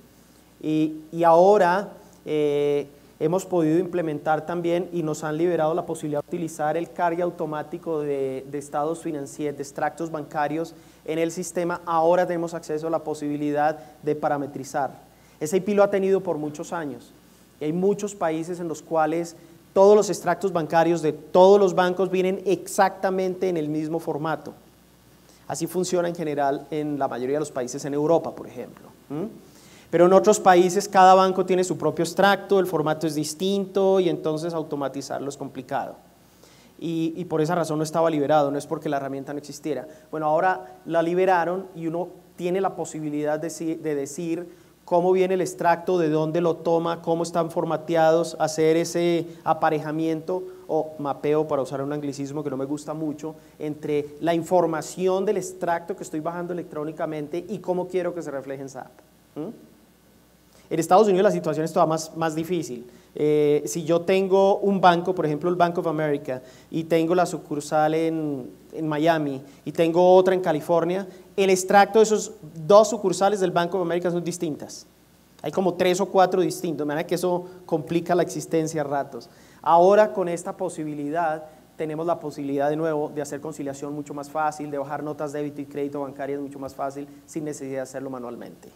Y ahora hemos podido implementar también y nos han liberado la posibilidad de utilizar el cargue automático de estados financieros, de extractos bancarios en el sistema. Ahora tenemos acceso a la posibilidad de parametrizar. SAP lo ha tenido por muchos años. Y hay muchos países en los cuales todos los extractos bancarios de todos los bancos vienen exactamente en el mismo formato. Así funciona en general en la mayoría de los países en Europa, por ejemplo. Pero en otros países cada banco tiene su propio extracto, el formato es distinto y entonces automatizarlo es complicado. Y por esa razón no estaba liberado, no es porque la herramienta no existiera. Bueno, ahora la liberaron y uno tiene la posibilidad de decir cómo viene el extracto, de dónde lo toma, cómo están formateados, hacer ese aparejamiento o mapeo, para usar un anglicismo que no me gusta mucho, entre la información del extracto que estoy bajando electrónicamente y cómo quiero que se refleje en SAP. En Estados Unidos la situación es todavía más difícil. Si yo tengo un banco, por ejemplo el Bank of America, y tengo la sucursal en Miami y tengo otra en California, el extracto de esos dos sucursales del Bank of America son distintas. Hay como 3 o 4 distintos, de manera que eso complica la existencia a ratos. Ahora con esta posibilidad tenemos la posibilidad de nuevo de hacer conciliación mucho más fácil, de bajar notas de débito y crédito bancarias mucho más fácil, sin necesidad de hacerlo manualmente.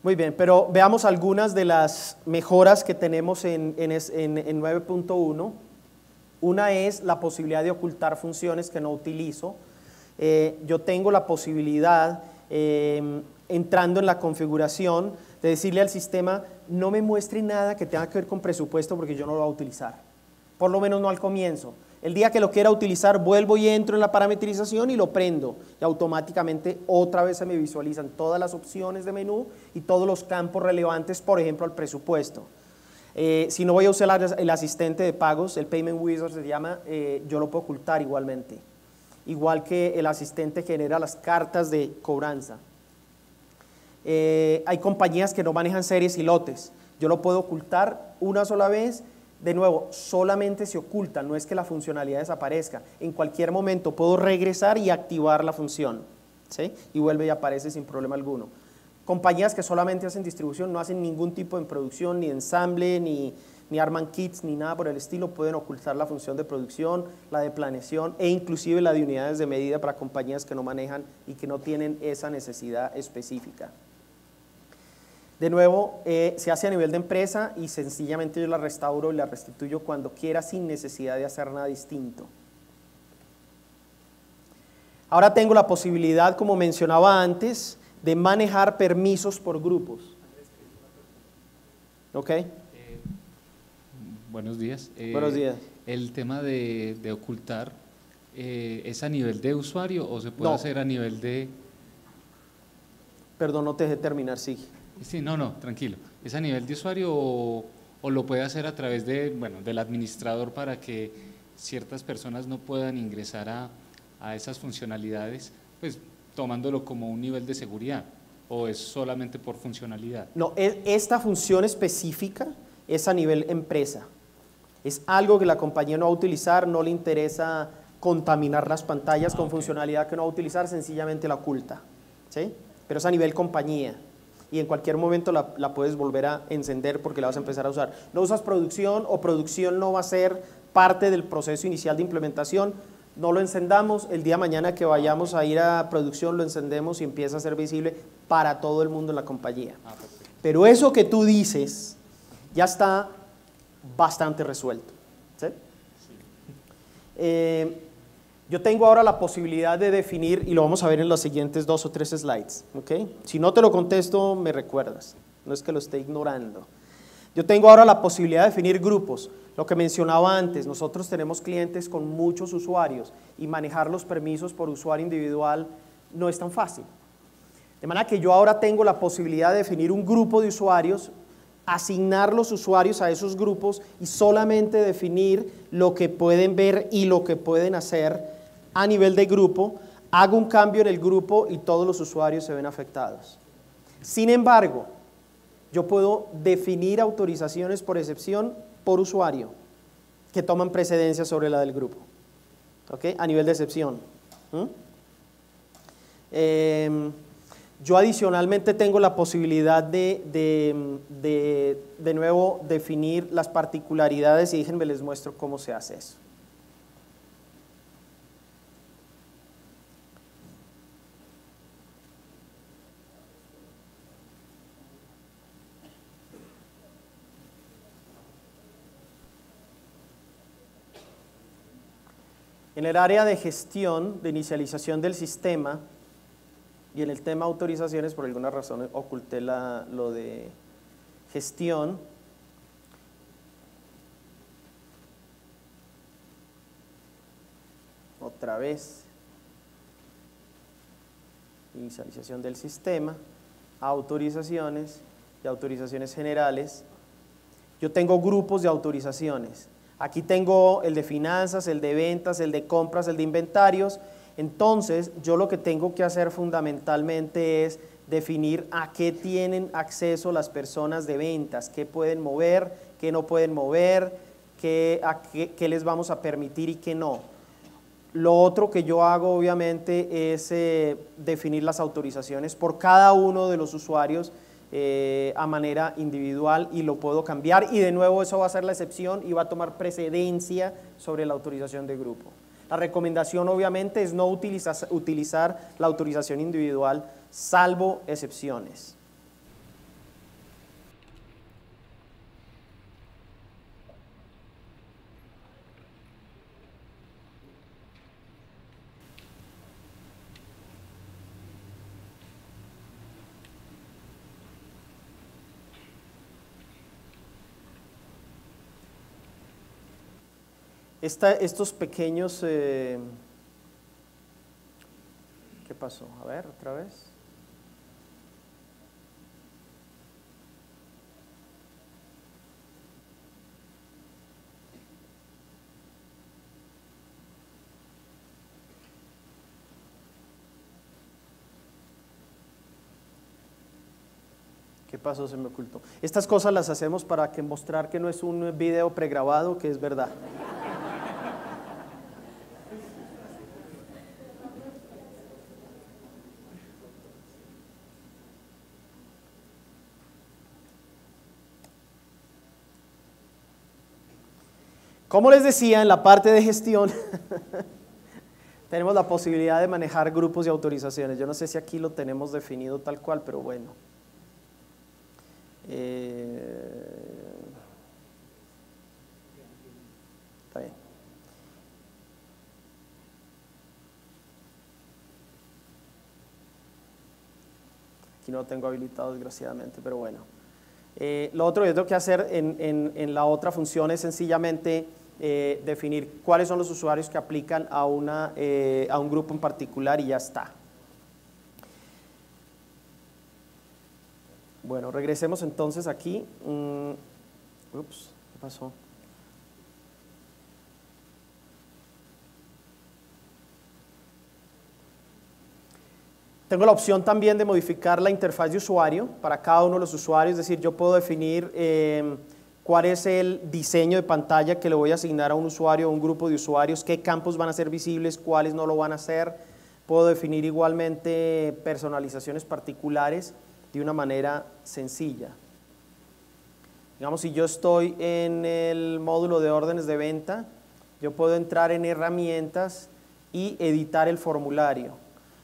Muy bien, pero veamos algunas de las mejoras que tenemos en 9.1. Una es la posibilidad de ocultar funciones que no utilizo. Yo tengo la posibilidad, entrando en la configuración, de decirle al sistema, no me muestre nada que tenga que ver con presupuesto porque yo no lo voy a utilizar. Por lo menos no al comienzo. El día que lo quiera utilizar, vuelvo y entro en la parametrización y lo prendo. Y automáticamente otra vez se me visualizan todas las opciones de menú y todos los campos relevantes, por ejemplo, al presupuesto. Si no voy a usar el asistente de pagos, el Payment Wizard se llama, yo lo puedo ocultar igualmente. Igual que el asistente genera las cartas de cobranza. Hay compañías que no manejan series y lotes. Yo lo puedo ocultar una sola vez. De nuevo, solamente se oculta, no es que la funcionalidad desaparezca. En cualquier momento puedo regresar y activar la función, ¿sí? Y vuelve y aparece sin problema alguno. Compañías que solamente hacen distribución, no hacen ningún tipo de producción, ni de ensamble, ni arman kits, ni nada por el estilo, pueden ocultar la función de producción, la de planeación e inclusive la de unidades de medida para compañías que no manejan y que no tienen esa necesidad específica. De nuevo, se hace a nivel de empresa y sencillamente yo la restauro y la restituyo cuando quiera sin necesidad de hacer nada distinto. Ahora tengo la posibilidad, como mencionaba antes, de manejar permisos por grupos. ¿Ok? Buenos días. Buenos días. El tema de ocultar, ¿es a nivel de usuario o se puede hacer a nivel de...? Perdón, no te dejé terminar, sigue. Sí, no, tranquilo. ¿Es a nivel de usuario o lo puede hacer a través del administrador para que ciertas personas no puedan ingresar a esas funcionalidades, pues tomándolo como un nivel de seguridad, o es solamente por funcionalidad? No, esta función específica es a nivel empresa. Es algo que la compañía no va a utilizar, no le interesa contaminar las pantallas con funcionalidad que no va a utilizar, sencillamente la oculta, ¿sí? Pero es a nivel compañía. Y en cualquier momento la puedes volver a encender porque la vas a empezar a usar. No usas producción o producción no va a ser parte del proceso inicial de implementación, no lo encendamos, el día de mañana que vayamos a ir a producción lo encendemos y empieza a ser visible para todo el mundo en la compañía. Pero eso que tú dices ya está bastante resuelto, ¿sí? Sí. Yo tengo ahora la posibilidad de definir, y lo vamos a ver en los siguientes 2 o 3 slides, ¿ok? Si no te lo contesto, me recuerdas, no es que lo esté ignorando. Yo tengo ahora la posibilidad de definir grupos, lo que mencionaba antes, nosotros tenemos clientes con muchos usuarios y manejar los permisos por usuario individual no es tan fácil. De manera que yo ahora tengo la posibilidad de definir un grupo de usuarios, asignar los usuarios a esos grupos y solamente definir lo que pueden ver y lo que pueden hacer a nivel de grupo. Hago un cambio en el grupo y todos los usuarios se ven afectados. Sin embargo, yo puedo definir autorizaciones por excepción por usuario que toman precedencia sobre la del grupo, ¿ok? A nivel de excepción. Yo adicionalmente tengo la posibilidad de nuevo definir las particularidades y déjenme les muestro cómo se hace eso. En el área de gestión, de inicialización del sistema, y en el tema autorizaciones, por alguna razón oculté lo de gestión. Otra vez. Inicialización del sistema, autorizaciones y autorizaciones generales. Yo tengo grupos de autorizaciones. Aquí tengo el de finanzas, el de ventas, el de compras, el de inventarios. Entonces, yo lo que tengo que hacer fundamentalmente es definir a qué tienen acceso las personas de ventas, qué pueden mover, qué no pueden mover, qué les vamos a permitir y qué no. Lo otro que yo hago obviamente es definir las autorizaciones por cada uno de los usuarios a manera individual y lo puedo cambiar y de nuevo eso va a ser la excepción y va a tomar precedencia sobre la autorización de grupo. La recomendación obviamente es no utilizar la autorización individual salvo excepciones. Estos pequeños, ¿qué pasó? A ver, otra vez. ¿Qué pasó? Se me ocultó. Estas cosas las hacemos para mostrar que no es un video pregrabado, que es verdad. Como les decía, en la parte de gestión tenemos la posibilidad de manejar grupos y autorizaciones. Yo no sé si aquí lo tenemos definido tal cual, pero bueno. Está bien. Aquí no lo tengo habilitado desgraciadamente, pero bueno. Lo otro que yo tengo que hacer en la otra función es sencillamente definir cuáles son los usuarios que aplican a un grupo en particular y ya está. Bueno, regresemos entonces aquí. Ups, ¿qué pasó? Tengo la opción también de modificar la interfaz de usuario para cada uno de los usuarios, es decir, yo puedo definir cuál es el diseño de pantalla que le voy a asignar a un usuario o un grupo de usuarios, qué campos van a ser visibles, cuáles no lo van a hacer. Puedo definir igualmente personalizaciones particulares de una manera sencilla. Digamos, si yo estoy en el módulo de órdenes de venta, yo puedo entrar en herramientas y editar el formulario.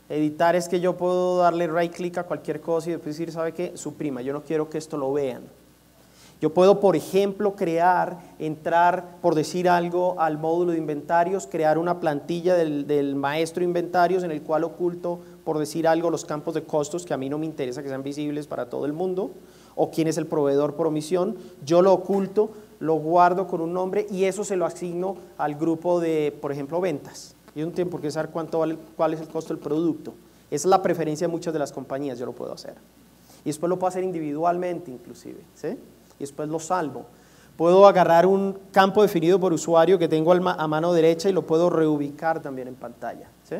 Editar es que yo puedo darle right click a cualquier cosa y después decir, ¿sabe qué? Suprima, yo no quiero que esto lo vean. Yo puedo, por ejemplo, entrar, por decir algo, al módulo de inventarios, crear una plantilla del maestro de inventarios en el cual oculto, por decir algo, los campos de costos que a mí no me interesa que sean visibles para todo el mundo, o quién es el proveedor por omisión. Yo lo oculto, lo guardo con un nombre y eso se lo asigno al grupo de, por ejemplo, ventas. Y no tienen por qué saber cuánto vale, cuál es el costo del producto. Esa es la preferencia de muchas de las compañías, yo lo puedo hacer. Y después lo puedo hacer individualmente inclusive, ¿sí? Y después lo salvo. Puedo agarrar un campo definido por usuario que tengo a mano derecha y lo puedo reubicar también en pantalla, ¿sí?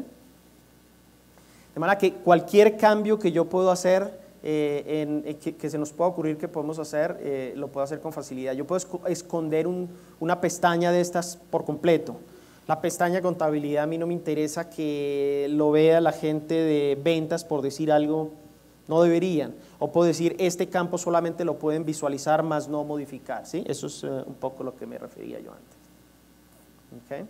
De manera que cualquier cambio que yo puedo hacer, que se nos pueda ocurrir que podemos hacer, lo puedo hacer con facilidad. Yo puedo esconder una pestaña de estas por completo. La pestaña contabilidad a mí no me interesa que lo vea la gente de ventas, por decir algo, no deberían. O puedo decir, este campo solamente lo pueden visualizar, más no modificar, ¿sí? Eso es un poco lo que me refería yo antes. ¿Okay?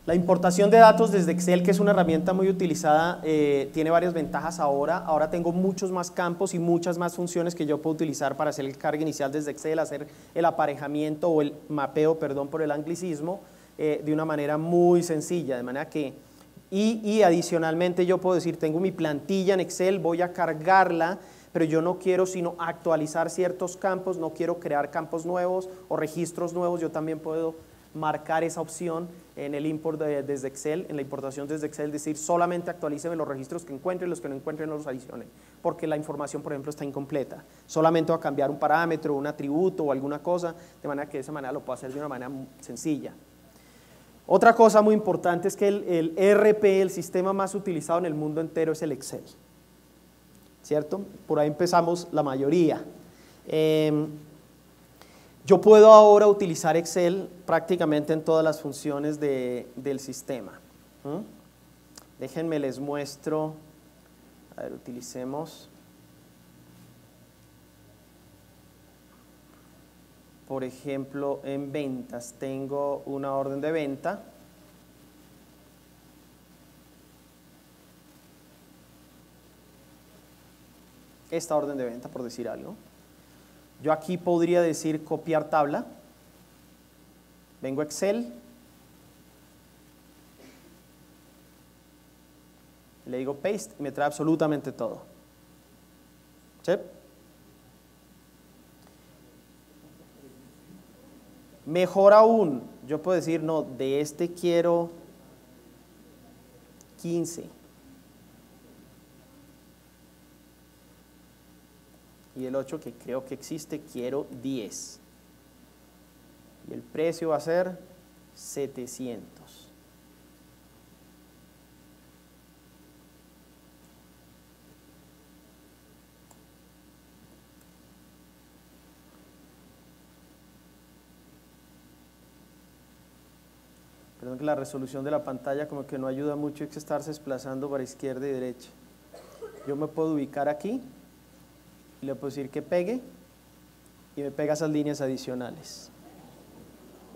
La importación de datos desde Excel, que es una herramienta muy utilizada, tiene varias ventajas ahora. Ahora tengo muchos más campos y muchas más funciones que yo puedo utilizar para hacer el carga inicial desde Excel, hacer el aparejamiento o el mapeo, perdón por el anglicismo, de una manera muy sencilla, de manera que, y adicionalmente yo puedo decir, tengo mi plantilla en Excel, voy a cargarla, pero yo no quiero sino actualizar ciertos campos, no quiero crear campos nuevos o registros nuevos, yo también puedo marcar esa opción en el import desde Excel, en la importación desde Excel, decir solamente actualíceme los registros que encuentre y los que no encuentre no los adicione, porque la información, por ejemplo, está incompleta. Solamente voy a cambiar un parámetro, un atributo o alguna cosa, de manera que de esa manera lo puedo hacer de una manera sencilla. Otra cosa muy importante es que el ERP, el sistema más utilizado en el mundo entero, es el Excel, ¿cierto? Por ahí empezamos la mayoría. Yo puedo ahora utilizar Excel prácticamente en todas las funciones del sistema. Déjenme les muestro, a ver, utilicemos, por ejemplo, en ventas, tengo una orden de venta. Esta orden de venta, por decir algo. Yo aquí podría decir copiar tabla, vengo a Excel, le digo paste y me trae absolutamente todo. ¿Sí? Mejor aún, yo puedo decir, no, de este quiero 15. Y el 8 que creo que existe, quiero 10. Y el precio va a ser 700. Perdón que la resolución de la pantalla como que no ayuda mucho, hay que estarse desplazando para izquierda y derecha. Yo me puedo ubicar aquí y le puedo decir que pegue y me pega esas líneas adicionales.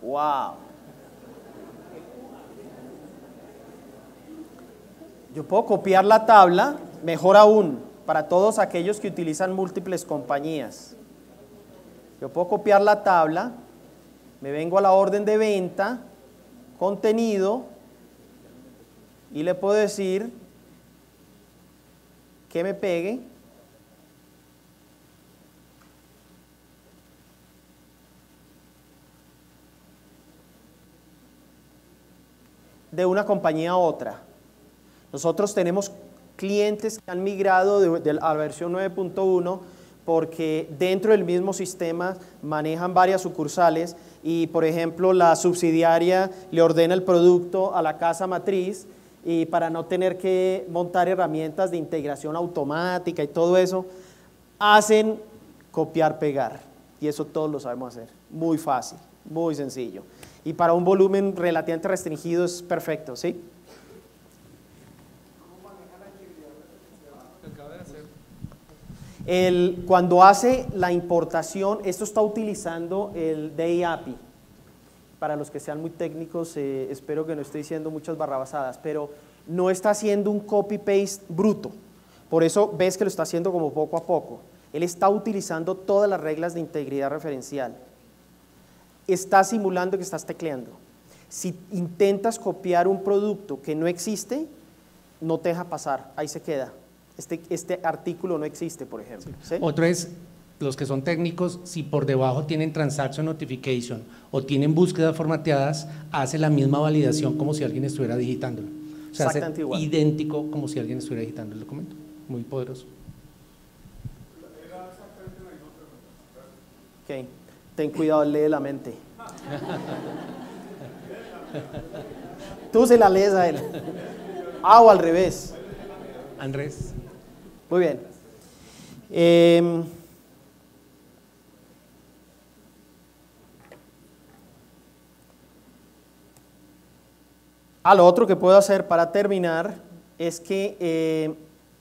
¡Wow! Yo puedo copiar la tabla, mejor aún, para todos aquellos que utilizan múltiples compañías. Yo puedo copiar la tabla, me vengo a la orden de venta, contenido, y le puedo decir que me pegue de una compañía a otra. Nosotros tenemos clientes que han migrado a la versión 9.1 porque dentro del mismo sistema manejan varias sucursales y, por ejemplo, la subsidiaria le ordena el producto a la casa matriz y para no tener que montar herramientas de integración automática y todo eso, hacen copiar-pegar. Y eso todos lo sabemos hacer. Muy fácil, muy sencillo. Y para un volumen relativamente restringido es perfecto, ¿sí? Cuando hace la importación, esto está utilizando el DI API. Para los que sean muy técnicos, espero que no esté diciendo muchas barrabasadas, pero no está haciendo un copy-paste bruto. Por eso ves que lo está haciendo como poco a poco. Él está utilizando todas las reglas de integridad referencial. Está simulando que estás tecleando. Si intentas copiar un producto que no existe, no te deja pasar, ahí se queda. Este artículo no existe, por ejemplo. ¿Sí? Otro es, los que son técnicos, si por debajo tienen transaction notification o tienen búsquedas formateadas, hace la misma validación como si alguien estuviera digitándolo. O sea, hace igual. idéntico como si alguien estuviera digitando el documento. Muy poderoso. Ok, ten cuidado, lee la mente. Tú se la lees a él. O al revés. Andrés. Muy bien. Lo otro que puedo hacer para terminar es que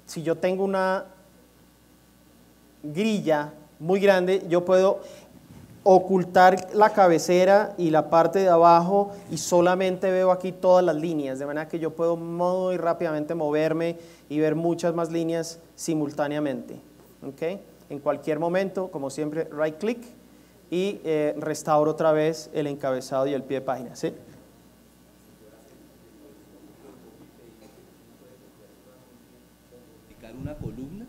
si yo tengo una grilla muy grande, yo puedo ocultar la cabecera y la parte de abajo y solamente veo aquí todas las líneas, de manera que yo puedo muy rápidamente moverme y ver muchas más líneas simultáneamente. ¿Okay? En cualquier momento, como siempre, right click y restauro otra vez el encabezado y el pie de página. ¿Sí? Una columna,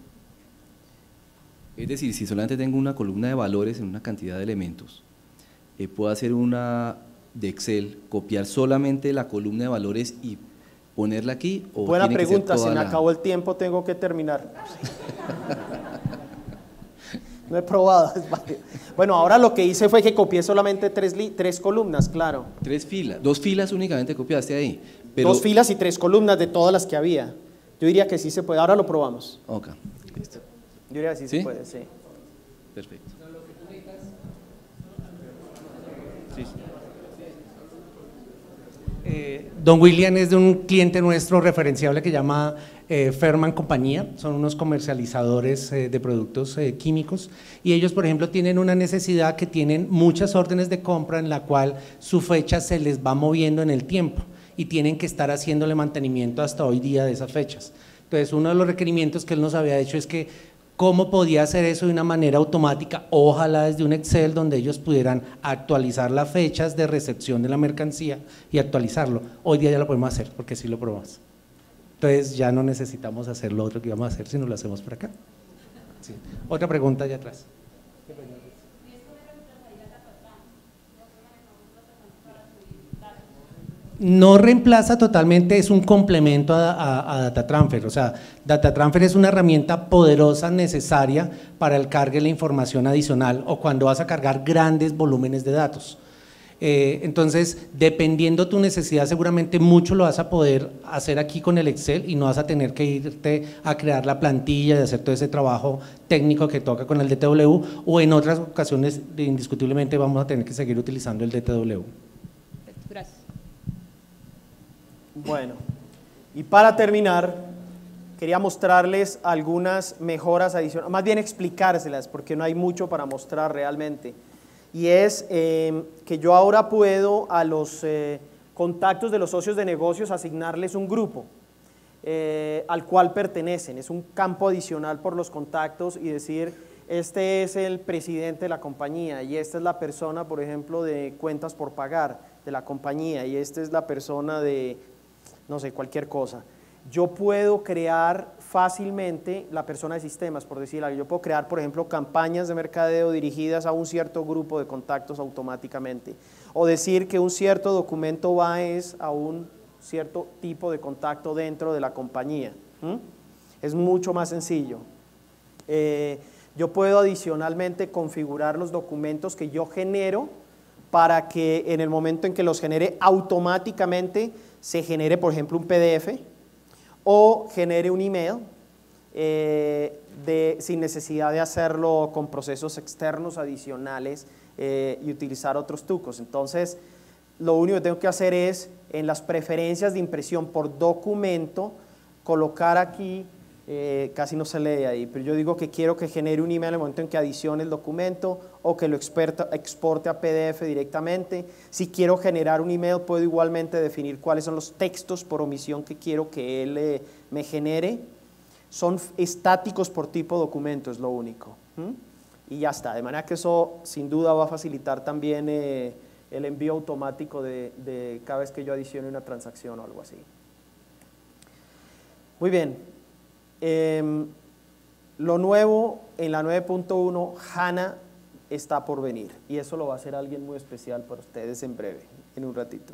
es decir, si solamente tengo una columna de valores en una cantidad de elementos, puedo hacer una de Excel, copiar solamente la columna de valores y ponerla aquí. ¿O buena tiene pregunta, que ser se me toda acabó el tiempo, tengo que terminar. No he probado. Bueno, ahora lo que hice fue que copié solamente tres columnas, claro. Tres filas, dos filas únicamente copiaste ahí. Pero... Dos filas y tres columnas de todas las que había. Yo diría que sí se puede, ahora lo probamos. Ok, listo. Yo diría que sí, ¿Sí? se puede, sí. Perfecto. Don William es de un cliente nuestro referenciable que llama Ferman Compañía, son unos comercializadores de productos químicos y ellos, por ejemplo, tienen una necesidad que tienen muchas órdenes de compra en la cual su fecha se les va moviendo en el tiempo y tienen que estar haciéndole mantenimiento hasta hoy día de esas fechas. Entonces, uno de los requerimientos que él nos había hecho es que cómo podía hacer eso de una manera automática, ojalá desde un Excel donde ellos pudieran actualizar las fechas de recepción de la mercancía y actualizarlo. Hoy día ya lo podemos hacer porque sí lo probamos. Entonces, ya no necesitamos hacer lo otro que íbamos a hacer, sino lo hacemos por acá. Sí. Otra pregunta allá atrás. No reemplaza totalmente, es un complemento a Data Transfer, o sea, Data Transfer es una herramienta poderosa, necesaria para el cargue de la información adicional o cuando vas a cargar grandes volúmenes de datos. Entonces, dependiendo tu necesidad, seguramente mucho lo vas a poder hacer aquí con el Excel y no vas a tener que irte a crear la plantilla y hacer todo ese trabajo técnico que toca con el DTW o en otras ocasiones indiscutiblemente vamos a tener que seguir utilizando el DTW. Gracias. Bueno, y para terminar, quería mostrarles algunas mejoras adicionales, más bien explicárselas, porque no hay mucho para mostrar realmente. Y es que yo ahora puedo a los contactos de los socios de negocios asignarles un grupo al cual pertenecen. Es un campo adicional por los contactos y decir, este es el presidente de la compañía y esta es la persona, por ejemplo, de cuentas por pagar de la compañía y esta es la persona de, no sé, cualquier cosa. Yo puedo crear fácilmente la persona de sistemas, por decir algo. Yo puedo crear, por ejemplo, campañas de mercadeo dirigidas a un cierto grupo de contactos automáticamente. O decir que un cierto documento va a un cierto tipo de contacto dentro de la compañía. Es mucho más sencillo. Yo puedo adicionalmente configurar los documentos que yo genero para que en el momento en que los genere automáticamente se genere, por ejemplo, un PDF o genere un email sin necesidad de hacerlo con procesos externos adicionales y utilizar otros trucos. Entonces, lo único que tengo que hacer es, en las preferencias de impresión por documento, colocar aquí, casi no se lee ahí, pero yo digo que quiero que genere un email en el momento en que adicione el documento o que lo exporte a PDF directamente. Si quiero generar un email, puedo igualmente definir cuáles son los textos por omisión que quiero que él me genere. Son estáticos por tipo documento, es lo único. Y ya está, de manera que eso sin duda va a facilitar también el envío automático de cada vez que yo adicione una transacción o algo así. Muy bien. Lo nuevo en la 9.1, HANA está por venir y eso lo va a hacer alguien muy especial para ustedes en breve, en un ratito.